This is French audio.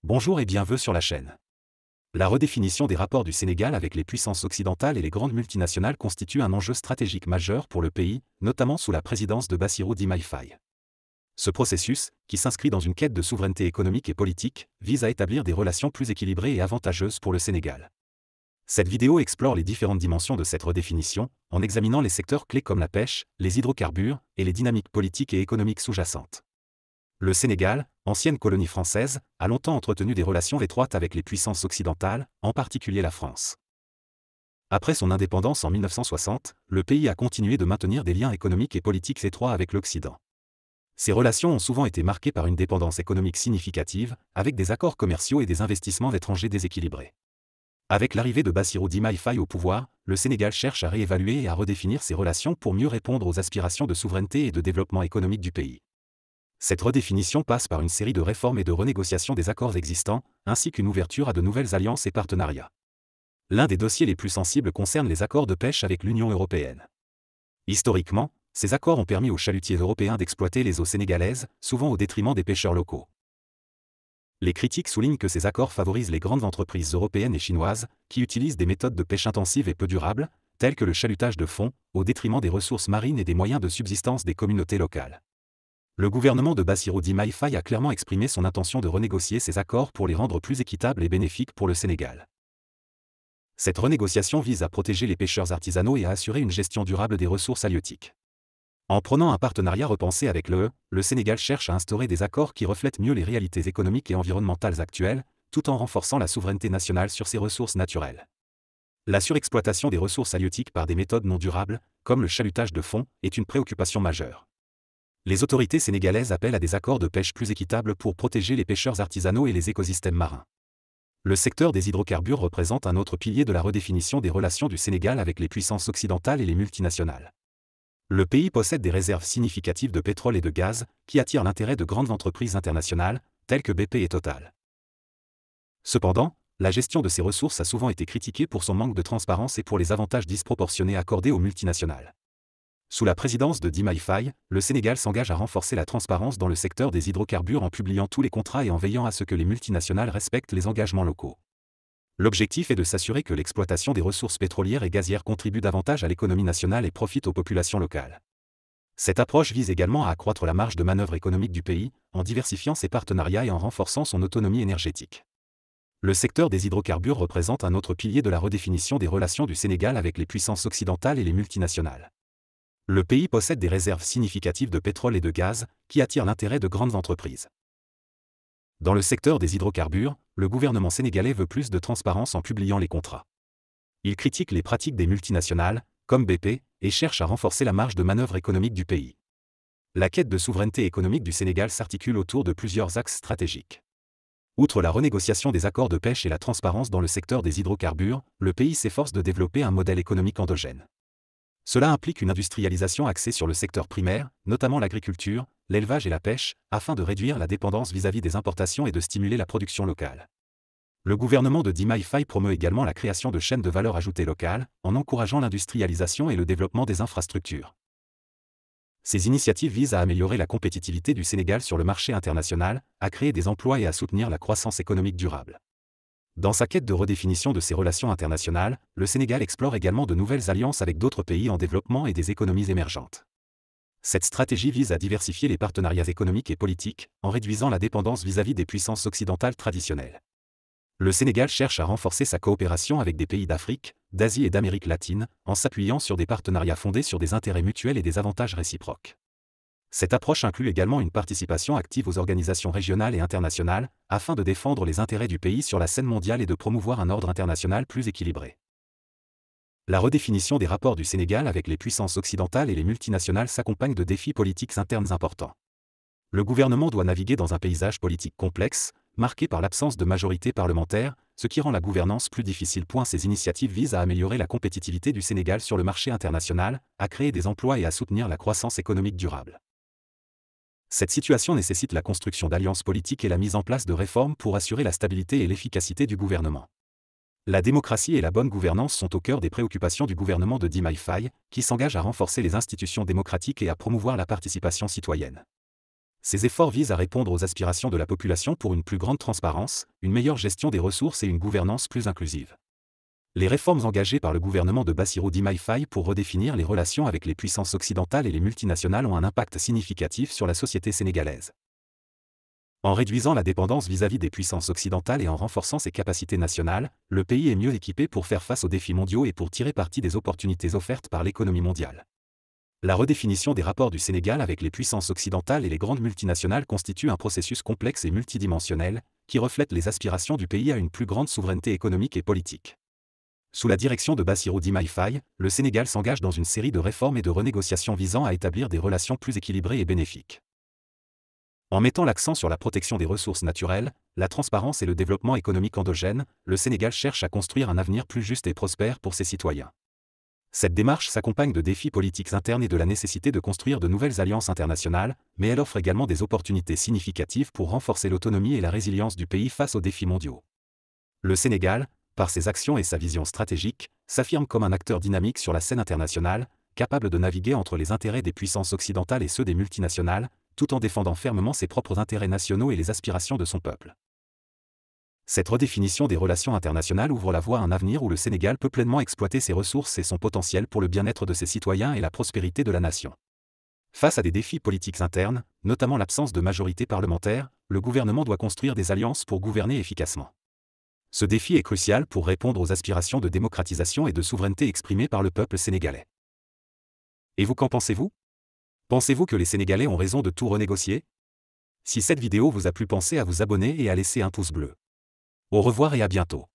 Bonjour et bienvenue sur la chaîne. La redéfinition des rapports du Sénégal avec les puissances occidentales et les grandes multinationales constitue un enjeu stratégique majeur pour le pays, notamment sous la présidence de Bassirou Diomaye Faye. Ce processus, qui s'inscrit dans une quête de souveraineté économique et politique, vise à établir des relations plus équilibrées et avantageuses pour le Sénégal. Cette vidéo explore les différentes dimensions de cette redéfinition, en examinant les secteurs clés comme la pêche, les hydrocarbures et les dynamiques politiques et économiques sous-jacentes. Le Sénégal, ancienne colonie française, a longtemps entretenu des relations étroites avec les puissances occidentales, en particulier la France. Après son indépendance en 1960, le pays a continué de maintenir des liens économiques et politiques étroits avec l'Occident. Ces relations ont souvent été marquées par une dépendance économique significative, avec des accords commerciaux et des investissements étrangers déséquilibrés. Avec l'arrivée de Bassirou Diomaye Faye au pouvoir, le Sénégal cherche à réévaluer et à redéfinir ses relations pour mieux répondre aux aspirations de souveraineté et de développement économique du pays. Cette redéfinition passe par une série de réformes et de renégociations des accords existants, ainsi qu'une ouverture à de nouvelles alliances et partenariats. L'un des dossiers les plus sensibles concerne les accords de pêche avec l'Union européenne. Historiquement, ces accords ont permis aux chalutiers européens d'exploiter les eaux sénégalaises, souvent au détriment des pêcheurs locaux. Les critiques soulignent que ces accords favorisent les grandes entreprises européennes et chinoises, qui utilisent des méthodes de pêche intensives et peu durables, telles que le chalutage de fond, au détriment des ressources marines et des moyens de subsistance des communautés locales. Le gouvernement de Bassirou Diomaye Faye a clairement exprimé son intention de renégocier ces accords pour les rendre plus équitables et bénéfiques pour le Sénégal. Cette renégociation vise à protéger les pêcheurs artisanaux et à assurer une gestion durable des ressources halieutiques. En prenant un partenariat repensé avec l'UE, le Sénégal cherche à instaurer des accords qui reflètent mieux les réalités économiques et environnementales actuelles, tout en renforçant la souveraineté nationale sur ses ressources naturelles. La surexploitation des ressources halieutiques par des méthodes non durables, comme le chalutage de fond, est une préoccupation majeure. Les autorités sénégalaises appellent à des accords de pêche plus équitables pour protéger les pêcheurs artisanaux et les écosystèmes marins. Le secteur des hydrocarbures représente un autre pilier de la redéfinition des relations du Sénégal avec les puissances occidentales et les multinationales. Le pays possède des réserves significatives de pétrole et de gaz, qui attirent l'intérêt de grandes entreprises internationales, telles que BP et Total. Cependant, la gestion de ces ressources a souvent été critiquée pour son manque de transparence et pour les avantages disproportionnés accordés aux multinationales. Sous la présidence de Diomaye Faye, le Sénégal s'engage à renforcer la transparence dans le secteur des hydrocarbures en publiant tous les contrats et en veillant à ce que les multinationales respectent les engagements locaux. L'objectif est de s'assurer que l'exploitation des ressources pétrolières et gazières contribue davantage à l'économie nationale et profite aux populations locales. Cette approche vise également à accroître la marge de manœuvre économique du pays, en diversifiant ses partenariats et en renforçant son autonomie énergétique. Le secteur des hydrocarbures représente un autre pilier de la redéfinition des relations du Sénégal avec les puissances occidentales et les multinationales. Le pays possède des réserves significatives de pétrole et de gaz, qui attirent l'intérêt de grandes entreprises. Dans le secteur des hydrocarbures, le gouvernement sénégalais veut plus de transparence en publiant les contrats. Il critique les pratiques des multinationales, comme BP, et cherche à renforcer la marge de manœuvre économique du pays. La quête de souveraineté économique du Sénégal s'articule autour de plusieurs axes stratégiques. Outre la renégociation des accords de pêche et la transparence dans le secteur des hydrocarbures, le pays s'efforce de développer un modèle économique endogène. Cela implique une industrialisation axée sur le secteur primaire, notamment l'agriculture, l'élevage et la pêche, afin de réduire la dépendance vis-à-vis des importations et de stimuler la production locale. Le gouvernement de Diomaye Faye promeut également la création de chaînes de valeur ajoutée locales, en encourageant l'industrialisation et le développement des infrastructures. Ces initiatives visent à améliorer la compétitivité du Sénégal sur le marché international, à créer des emplois et à soutenir la croissance économique durable. Dans sa quête de redéfinition de ses relations internationales, le Sénégal explore également de nouvelles alliances avec d'autres pays en développement et des économies émergentes. Cette stratégie vise à diversifier les partenariats économiques et politiques, en réduisant la dépendance vis-à-vis des puissances occidentales traditionnelles. Le Sénégal cherche à renforcer sa coopération avec des pays d'Afrique, d'Asie et d'Amérique latine, en s'appuyant sur des partenariats fondés sur des intérêts mutuels et des avantages réciproques. Cette approche inclut également une participation active aux organisations régionales et internationales, afin de défendre les intérêts du pays sur la scène mondiale et de promouvoir un ordre international plus équilibré. La redéfinition des rapports du Sénégal avec les puissances occidentales et les multinationales s'accompagne de défis politiques internes importants. Le gouvernement doit naviguer dans un paysage politique complexe, marqué par l'absence de majorité parlementaire, ce qui rend la gouvernance plus difficile. Ces initiatives visent à améliorer la compétitivité du Sénégal sur le marché international, à créer des emplois et à soutenir la croissance économique durable. Cette situation nécessite la construction d'alliances politiques et la mise en place de réformes pour assurer la stabilité et l'efficacité du gouvernement. La démocratie et la bonne gouvernance sont au cœur des préoccupations du gouvernement de Diomaye Faye, qui s'engage à renforcer les institutions démocratiques et à promouvoir la participation citoyenne. Ces efforts visent à répondre aux aspirations de la population pour une plus grande transparence, une meilleure gestion des ressources et une gouvernance plus inclusive. Les réformes engagées par le gouvernement de Bassirou Diomaye Faye pour redéfinir les relations avec les puissances occidentales et les multinationales ont un impact significatif sur la société sénégalaise. En réduisant la dépendance vis-à-vis des puissances occidentales et en renforçant ses capacités nationales, le pays est mieux équipé pour faire face aux défis mondiaux et pour tirer parti des opportunités offertes par l'économie mondiale. La redéfinition des rapports du Sénégal avec les puissances occidentales et les grandes multinationales constitue un processus complexe et multidimensionnel, qui reflète les aspirations du pays à une plus grande souveraineté économique et politique. Sous la direction de Bassirou Diomaye Faye, le Sénégal s'engage dans une série de réformes et de renégociations visant à établir des relations plus équilibrées et bénéfiques. En mettant l'accent sur la protection des ressources naturelles, la transparence et le développement économique endogène, le Sénégal cherche à construire un avenir plus juste et prospère pour ses citoyens. Cette démarche s'accompagne de défis politiques internes et de la nécessité de construire de nouvelles alliances internationales, mais elle offre également des opportunités significatives pour renforcer l'autonomie et la résilience du pays face aux défis mondiaux. Le Sénégal, par ses actions et sa vision stratégique, s'affirme comme un acteur dynamique sur la scène internationale, capable de naviguer entre les intérêts des puissances occidentales et ceux des multinationales, tout en défendant fermement ses propres intérêts nationaux et les aspirations de son peuple. Cette redéfinition des relations internationales ouvre la voie à un avenir où le Sénégal peut pleinement exploiter ses ressources et son potentiel pour le bien-être de ses citoyens et la prospérité de la nation. Face à des défis politiques internes, notamment l'absence de majorité parlementaire, le gouvernement doit construire des alliances pour gouverner efficacement. Ce défi est crucial pour répondre aux aspirations de démocratisation et de souveraineté exprimées par le peuple sénégalais. Et vous, qu'en pensez-vous? Pensez-vous que les Sénégalais ont raison de tout renégocier? Si cette vidéo vous a plu, pensez à vous abonner et à laisser un pouce bleu. Au revoir et à bientôt.